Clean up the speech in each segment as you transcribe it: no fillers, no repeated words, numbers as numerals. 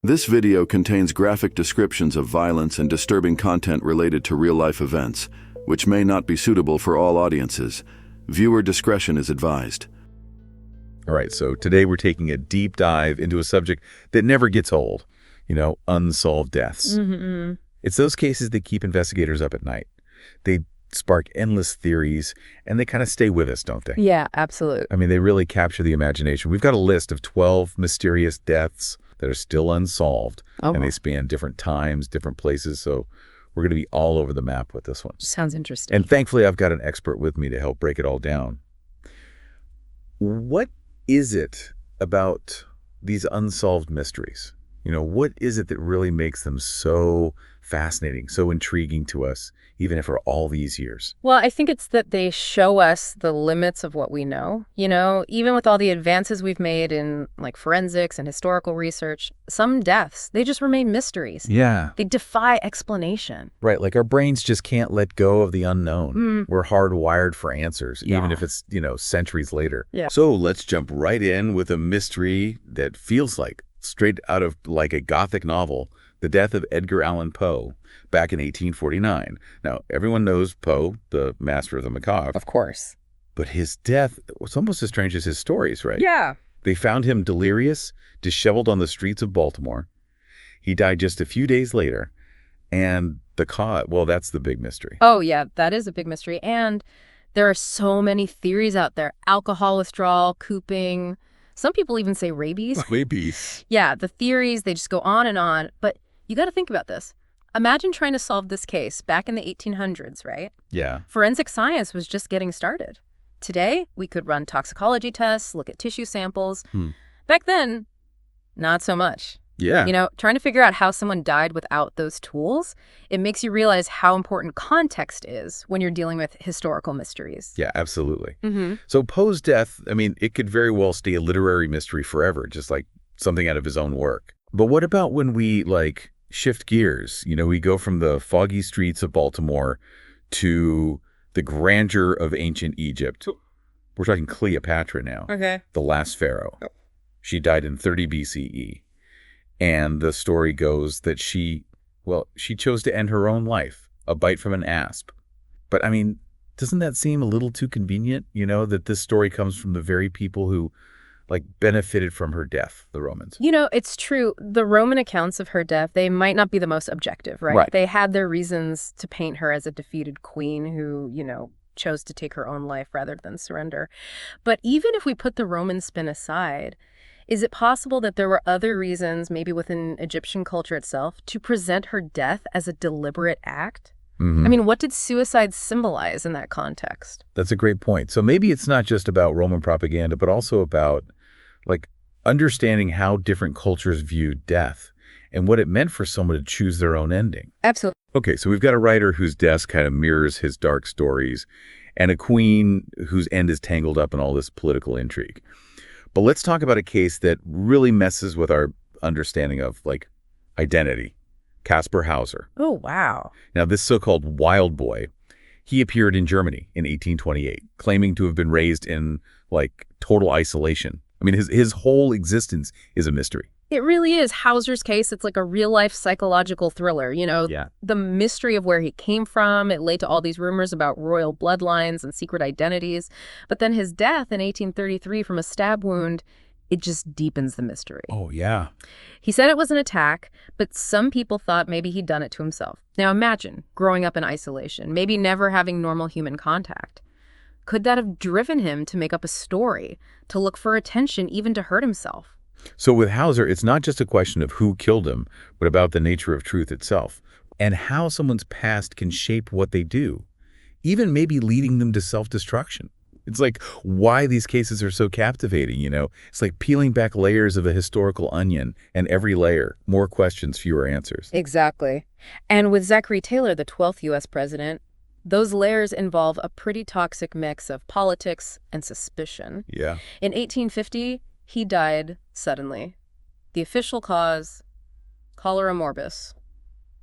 This video contains graphic descriptions of violence and disturbing content related to real-life events, which may not be suitable for all audiences. Viewer discretion is advised. All right, so today we're taking a deep dive into a subject that never gets old, unsolved deaths. Mm-hmm. It's those cases that keep investigators up at night. They spark endless theories, and they kind of stay with us, don't they? Yeah, absolutely. I mean, they really capture the imagination. We've got a list of 12 mysterious deaths that are still unsolved, and they span different times, different places, so we're going to be all over the map with this one. Sounds interesting. And thankfully, I've got an expert with me to help break it all down. What is it about these unsolved mysteries? What is it that really makes them so fascinating, so intriguing to us, even after all these years? Well, I think it's that they show us the limits of what we know. Even with all the advances we've made in forensics and historical research, some deaths, they just remain mysteries. Yeah. They defy explanation. Right, like our brains just can't let go of the unknown. We're hardwired for answers, even if it's, centuries later. Yeah. So let's jump right in with a mystery that feels like straight out of a Gothic novel, the death of Edgar Allan Poe back in 1849. Now, everyone knows Poe, the master of the macabre. Of course. But his death was almost as strange as his stories, right? Yeah. They found him delirious, disheveled on the streets of Baltimore. He died just a few days later. And the cause, well, that's the big mystery. Oh, yeah, that is a big mystery. And there are so many theories out there. Alcohol withdrawal, cooping. Some people even say rabies. Rabies. Yeah, the theories, they just go on and on. But you got to think about this. Imagine trying to solve this case back in the 1800s, right? Yeah. Forensic science was just getting started. Today, we could run toxicology tests, look at tissue samples. Back then, not so much. Yeah. Trying to figure out how someone died without those tools, it makes you realize how important context is when you're dealing with historical mysteries. Yeah, absolutely. Mm-hmm. So Poe's death, it could very well stay a literary mystery forever, just like something out of his own work. But what about when we, shift gears? We go from the foggy streets of Baltimore to the grandeur of ancient Egypt. We're talking Cleopatra now. Okay. The last pharaoh. Oh. She died in 30 BCE. And the story goes that she chose to end her own life, a bite from an asp. But, doesn't that seem a little too convenient, that this story comes from the very people who, benefited from her death, the Romans? It's true. The Roman accounts of her death, they might not be the most objective, right? They had their reasons to paint her as a defeated queen who, chose to take her own life rather than surrender. But even if we put the Roman spin aside, is it possible that there were other reasons, maybe within Egyptian culture itself, to present her death as a deliberate act? Mm-hmm. What did suicide symbolize in that context? That's a great point. So maybe it's not just about Roman propaganda, but also about, understanding how different cultures viewed death and what it meant for someone to choose their own ending. Absolutely. Okay, so we've got a writer whose death kind of mirrors his dark stories and a queen whose end is tangled up in all this political intrigue. But let's talk about a case that really messes with our understanding of, identity. Kaspar Hauser. Oh, wow. Now, this so-called wild boy, he appeared in Germany in 1828, claiming to have been raised in, total isolation. His whole existence is a mystery. It really is. Hauser's case, it's like a real-life psychological thriller. Yeah. The mystery of where he came from, it led to all these rumors about royal bloodlines and secret identities. But then his death in 1833 from a stab wound, it just deepens the mystery. Oh, yeah. He said it was an attack, but some people thought maybe he'd done it to himself. Now imagine growing up in isolation, maybe never having normal human contact. Could that have driven him to make up a story, to look for attention, even to hurt himself? So with Hauser, it's not just a question of who killed him, but about the nature of truth itself and how someone's past can shape what they do, even maybe leading them to self-destruction. It's why these cases are so captivating, It's like peeling back layers of a historical onion, and every layer, more questions, fewer answers. Exactly. And with Zachary Taylor, the 12th U.S. president, those layers involve a pretty toxic mix of politics and suspicion. Yeah. In 1850, he died suddenly. The official cause, cholera morbus.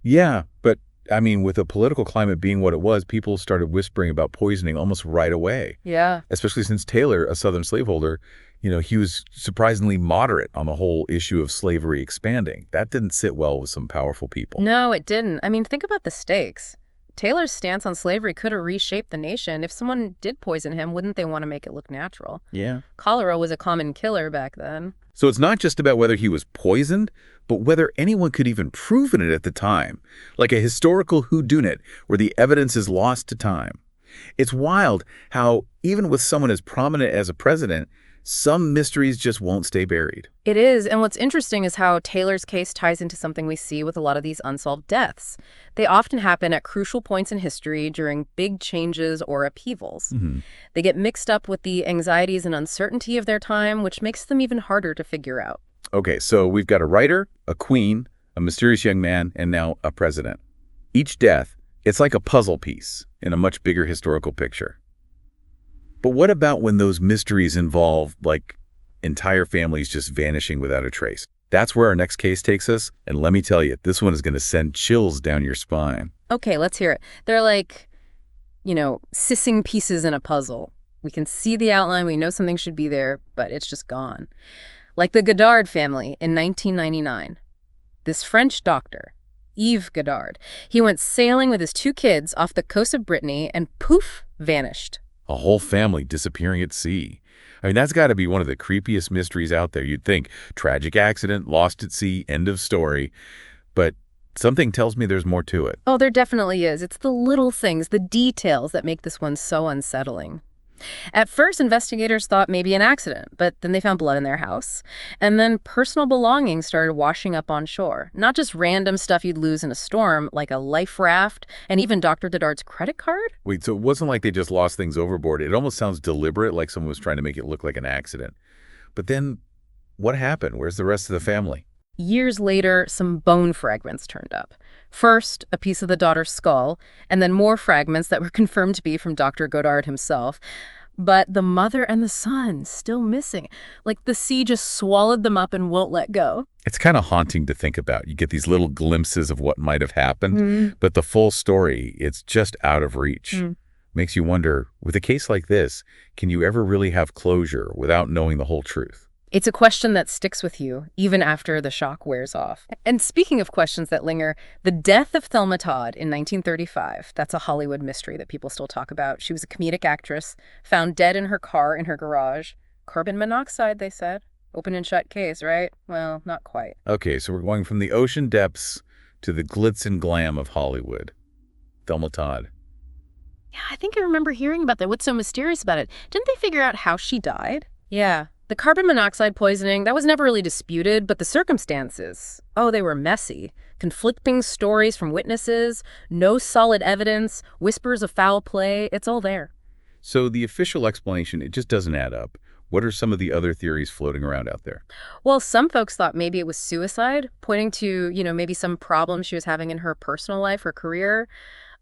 Yeah, but with the political climate being what it was, people started whispering about poisoning almost right away. Yeah. Especially since Taylor, a Southern slaveholder, He was surprisingly moderate on the whole issue of slavery expanding. That didn't sit well with some powerful people. No, it didn't. I mean, think about the stakes. Taylor's stance on slavery could have reshaped the nation. If someone did poison him, wouldn't they want to make it look natural? Yeah. Cholera was a common killer back then. So it's not just about whether he was poisoned, but whether anyone could even prove it at the time, like a historical whodunit where the evidence is lost to time. It's wild how, even with someone as prominent as a president, some mysteries just won't stay buried. It is, and what's interesting is how Taylor's case ties into something we see with a lot of these unsolved deaths. They often happen at crucial points in history during big changes or upheavals. They get mixed up with the anxieties and uncertainty of their time, which makes them even harder to figure out. Okay, so we've got a writer, a queen, a mysterious young man, and now a president. Each death, it's like a puzzle piece in a much bigger historical picture. But what about when those mysteries involve, like, entire families just vanishing without a trace? That's where our next case takes us, and let me tell you, this one is going to send chills down your spine. Okay, let's hear it. They're like, sissing pieces in a puzzle. We can see the outline, we know something should be there, but it's just gone. Like the Godard family in 1999. This French doctor, Yves Godard, he went sailing with his 2 kids off the coast of Brittany and poof, vanished. A whole family disappearing at sea. I mean, that's got to be one of the creepiest mysteries out there. You'd think tragic accident, lost at sea, end of story. But something tells me there's more to it. Oh, there definitely is. It's the little things, the details that make this one so unsettling. At first, investigators thought maybe an accident, but then they found blood in their house. And then personal belongings started washing up on shore. Not just random stuff you'd lose in a storm, like a life raft, and even Dr. Godard's credit card. Wait, so it wasn't like they just lost things overboard. It almost sounds deliberate, like someone was trying to make it look like an accident. But then, what happened? Where's the rest of the family? Years later, some bone fragments turned up. First, a piece of the daughter's skull, and then more fragments that were confirmed to be from Dr. Godard himself. But the mother and the son still missing. Like the sea just swallowed them up and won't let go. It's kind of haunting to think about. You get these little glimpses of what might have happened, but the full story, it's just out of reach. Makes you wonder, with a case like this, can you ever really have closure without knowing the whole truth? It's a question that sticks with you, even after the shock wears off. And speaking of questions that linger, the death of Thelma Todd in 1935, that's a Hollywood mystery that people still talk about. She was a comedic actress, found dead in her car in her garage. Carbon monoxide, they said. Open and shut case, right? Well, not quite. Okay, so we're going from the ocean depths to the glitz and glam of Hollywood. Thelma Todd. Yeah, I think I remember hearing about that. What's so mysterious about it? Didn't they figure out how she died? Yeah. The carbon monoxide poisoning, that was never really disputed, but the circumstances, they were messy. Conflicting stories from witnesses, no solid evidence, whispers of foul play, it's all there. So the official explanation, it just doesn't add up. What are some of the other theories floating around out there? Well, some folks thought maybe it was suicide, pointing to, maybe some problems she was having in her personal life or career.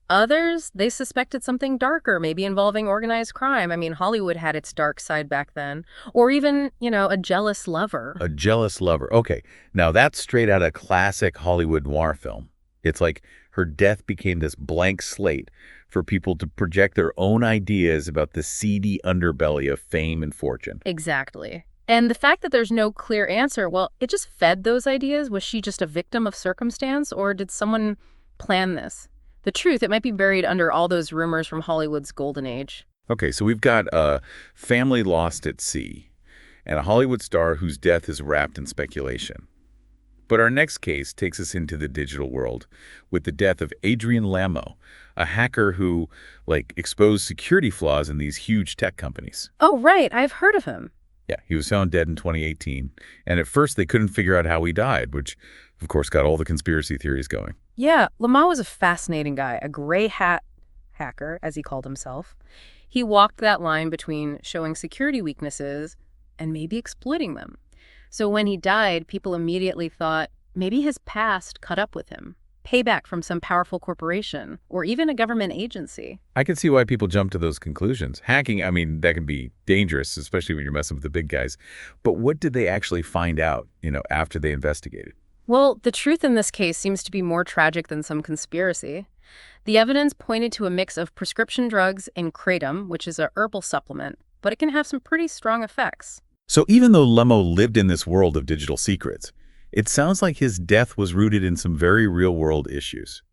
Others, they suspected something darker, maybe involving organized crime. I mean, Hollywood had its dark side back then. Or even, a jealous lover. A jealous lover. Okay, now that's straight out of classic Hollywood noir film. It's like her death became this blank slate for people to project their own ideas about the seedy underbelly of fame and fortune. Exactly. And the fact that there's no clear answer, well, it just fed those ideas. Was she just a victim of circumstance, or did someone plan this? The truth, it might be buried under all those rumors from Hollywood's golden age. Okay, so we've got a family lost at sea and a Hollywood star whose death is wrapped in speculation. But our next case takes us into the digital world with the death of Adrian Lamo, a hacker who, exposed security flaws in these huge tech companies. Oh, right. I've heard of him. Yeah, he was found dead in 2018. And at first they couldn't figure out how he died, which, of course, got all the conspiracy theories going. Yeah, Lamo was a fascinating guy, a gray hat hacker, as he called himself. He walked that line between showing security weaknesses and maybe exploiting them. So when he died, people immediately thought maybe his past caught up with him. Payback from some powerful corporation or even a government agency. I can see why people jump to those conclusions. Hacking, I mean, that can be dangerous, especially when you're messing with the big guys. But what did they actually find out, after they investigated? Well, the truth in this case seems to be more tragic than some conspiracy. The evidence pointed to a mix of prescription drugs and kratom, which is a herbal supplement, but it can have some pretty strong effects. So even though Lamo lived in this world of digital secrets, it sounds like his death was rooted in some very real-world issues.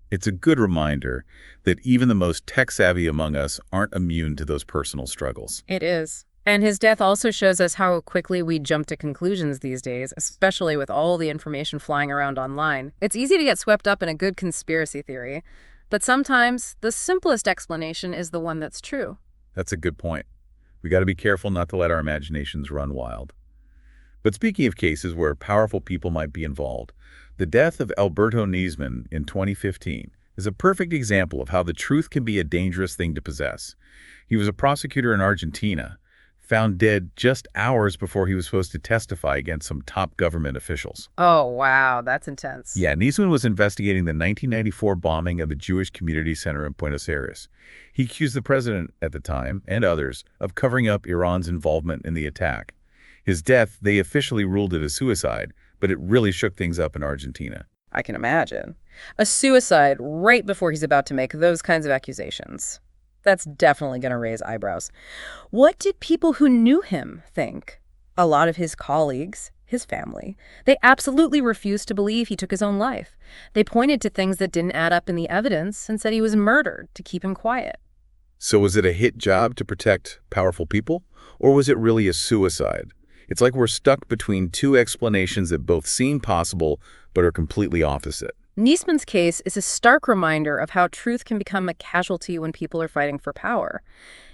It's a good reminder that even the most tech-savvy among us aren't immune to those personal struggles. It is. And his death also shows us how quickly we jump to conclusions these days, especially with all the information flying around online. It's easy to get swept up in a good conspiracy theory, but sometimes the simplest explanation is the one that's true. That's a good point. We got to be careful not to let our imaginations run wild. But speaking of cases where powerful people might be involved, the death of Alberto Nisman in 2015 is a perfect example of how the truth can be a dangerous thing to possess. He was a prosecutor in Argentina, found dead just hours before he was supposed to testify against some top government officials. Oh, wow, that's intense. Yeah, Nisman was investigating the 1994 bombing of the Jewish Community Center in Buenos Aires. He accused the president at the time, and others, of covering up Iran's involvement in the attack. His death, they officially ruled it a suicide, but it really shook things up in Argentina. I can imagine. A suicide right before he's about to make those kinds of accusations. That's definitely going to raise eyebrows. What did people who knew him think? A lot of his colleagues, his family, they absolutely refused to believe he took his own life. They pointed to things that didn't add up in the evidence and said he was murdered to keep him quiet. So was it a hit job to protect powerful people, or was it really a suicide? It's like we're stuck between two explanations that both seem possible but are completely opposite. Nisman's case is a stark reminder of how truth can become a casualty when people are fighting for power.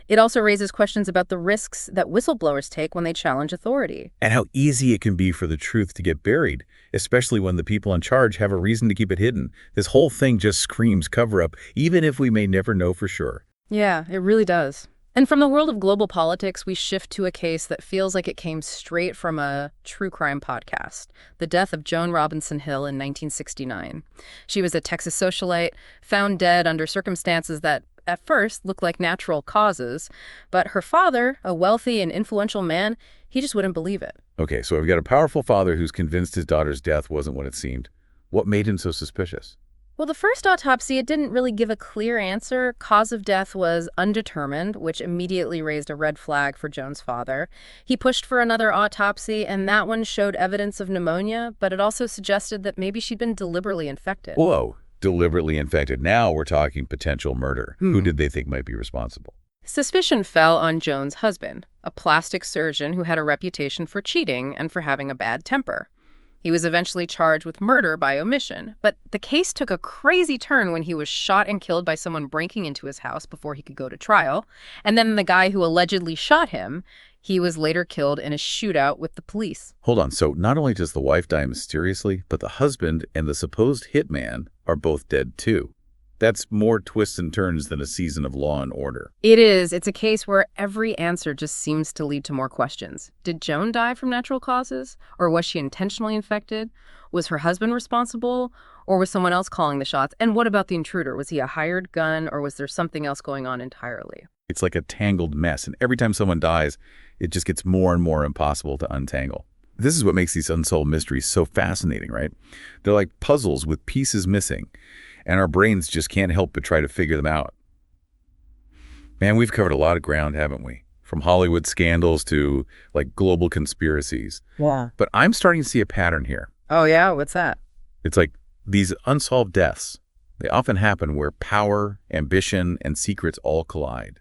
It also raises questions about the risks that whistleblowers take when they challenge authority. And how easy it can be for the truth to get buried, especially when the people in charge have a reason to keep it hidden. This whole thing just screams cover-up, even if we may never know for sure. Yeah, it really does. And from the world of global politics, we shift to a case that feels like it came straight from a true crime podcast, the death of Joan Robinson Hill in 1969. She was a Texas socialite, found dead under circumstances that at first looked like natural causes, but her father, a wealthy and influential man, he just wouldn't believe it. Okay, so we've got a powerful father who's convinced his daughter's death wasn't what it seemed. What made him so suspicious? Well, the first autopsy, it didn't really give a clear answer. Cause of death was undetermined, which immediately raised a red flag for Joan's father. He pushed for another autopsy, and that one showed evidence of pneumonia, but it also suggested that maybe she'd been deliberately infected. Whoa, deliberately infected. Now we're talking potential murder. Who did they think might be responsible? Suspicion fell on Joan's husband, a plastic surgeon who had a reputation for cheating and for having a bad temper. He was eventually charged with murder by omission, but the case took a crazy turn when he was shot and killed by someone breaking into his house before he could go to trial. And then the guy who allegedly shot him, he was later killed in a shootout with the police. Hold on, so not only does the wife die mysteriously, but the husband and the supposed hitman are both dead too. That's more twists and turns than a season of Law and Order. It is. It's a case where every answer just seems to lead to more questions. Did Joan die from natural causes? Or was she intentionally infected? Was her husband responsible? Or was someone else calling the shots? And what about the intruder? Was he a hired gun, or was there something else going on entirely? It's like a tangled mess, and every time someone dies, it just gets more and more impossible to untangle. This is what makes these unsolved mysteries so fascinating, right? They're like puzzles with pieces missing, and our brains just can't help but try to figure them out. Man, we've covered a lot of ground, haven't we? From Hollywood scandals to, like, global conspiracies. Yeah. But I'm starting to see a pattern here. Oh, yeah? What's that? It's like these unsolved deaths. They often happen where power, ambition, and secrets all collide.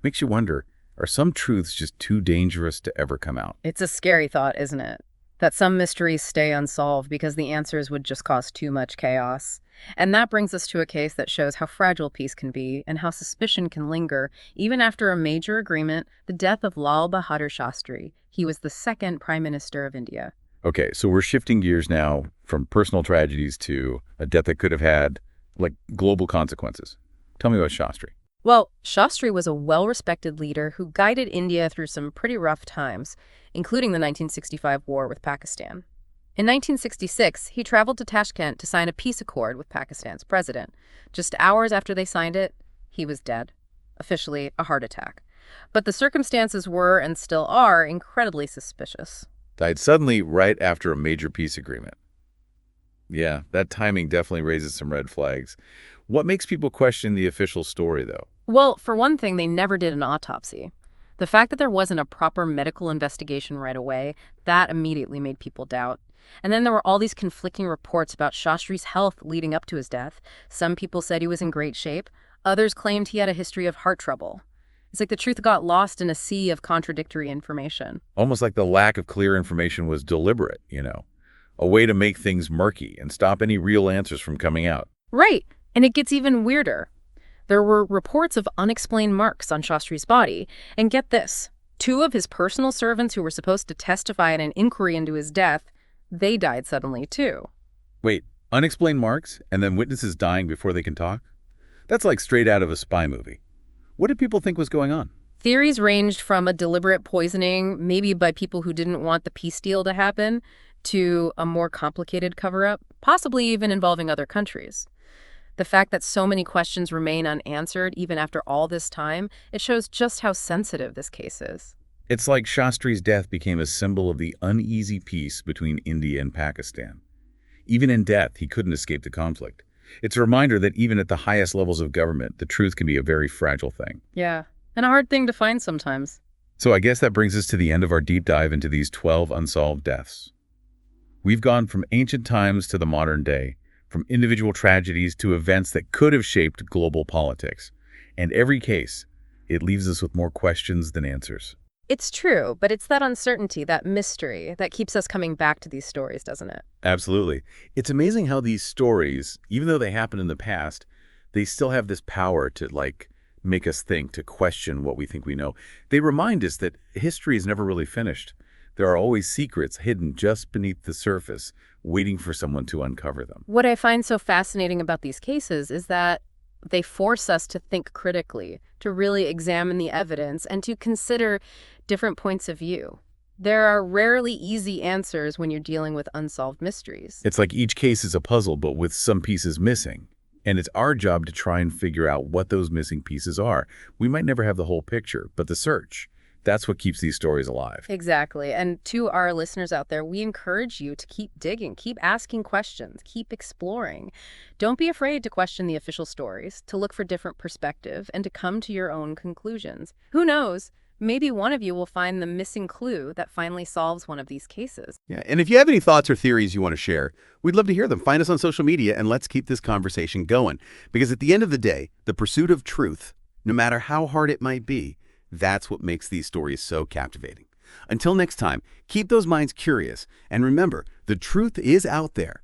Makes you wonder, are some truths just too dangerous to ever come out? It's a scary thought, isn't it? That some mysteries stay unsolved because the answers would just cause too much chaos. And that brings us to a case that shows how fragile peace can be and how suspicion can linger even after a major agreement, the death of Lal Bahadur Shastri. He was the second Prime Minister of India. Okay, so we're shifting gears now from personal tragedies to a death that could have had, like, global consequences. Tell me about Shastri. Well, Shastri was a well-respected leader who guided India through some pretty rough times, including the 1965 war with Pakistan. In 1966, he traveled to Tashkent to sign a peace accord with Pakistan's president. Just hours after they signed it, he was dead, officially a heart attack. But the circumstances were, and still are, incredibly suspicious. Died suddenly right after a major peace agreement. Yeah, that timing definitely raises some red flags. What makes people question the official story, though? Well, for one thing, they never did an autopsy. The fact that there wasn't a proper medical investigation right away, that immediately made people doubt. And then there were all these conflicting reports about Shastri's health leading up to his death. Some people said he was in great shape. Others claimed he had a history of heart trouble. It's like the truth got lost in a sea of contradictory information. Almost like the lack of clear information was deliberate, a way to make things murky and stop any real answers from coming out. Right. And it gets even weirder. There were reports of unexplained marks on Shastri's body. And get this, 2 of his personal servants who were supposed to testify in an inquiry into his death, they died suddenly too. Wait, unexplained marks and then witnesses dying before they can talk? That's like straight out of a spy movie. What did people think was going on? Theories ranged from a deliberate poisoning, maybe by people who didn't want the peace deal to happen, to a more complicated cover-up, possibly even involving other countries. The fact that so many questions remain unanswered even after all this time, it shows just how sensitive this case is. It's like Shastri's death became a symbol of the uneasy peace between India and Pakistan. Even in death, he couldn't escape the conflict. It's a reminder that even at the highest levels of government, the truth can be a very fragile thing. Yeah, and a hard thing to find sometimes. So I guess that brings us to the end of our deep dive into these 12 unsolved deaths. We've gone from ancient times to the modern day, from individual tragedies to events that could have shaped global politics. And every case, it leaves us with more questions than answers. It's true, but it's that uncertainty, that mystery, that keeps us coming back to these stories, doesn't it? Absolutely. It's amazing how these stories, even though they happened in the past, they still have this power to, make us think, to question what we think we know. They remind us that history is never really finished. There are always secrets hidden just beneath the surface, waiting for someone to uncover them. What I find so fascinating about these cases is that they force us to think critically, to really examine the evidence, and to consider different points of view. There are rarely easy answers when you're dealing with unsolved mysteries. It's like each case is a puzzle, but with some pieces missing. And it's our job to try and figure out what those missing pieces are. We might never have the whole picture, but the search, that's what keeps these stories alive. Exactly. And to our listeners out there, we encourage you to keep digging, keep asking questions, keep exploring. Don't be afraid to question the official stories, to look for different perspective, and to come to your own conclusions. Who knows? Maybe one of you will find the missing clue that finally solves one of these cases. Yeah, and if you have any thoughts or theories you want to share, we'd love to hear them. Find us on social media and let's keep this conversation going. Because at the end of the day, the pursuit of truth, no matter how hard it might be, that's what makes these stories so captivating. Until next time, keep those minds curious. And remember, the truth is out there.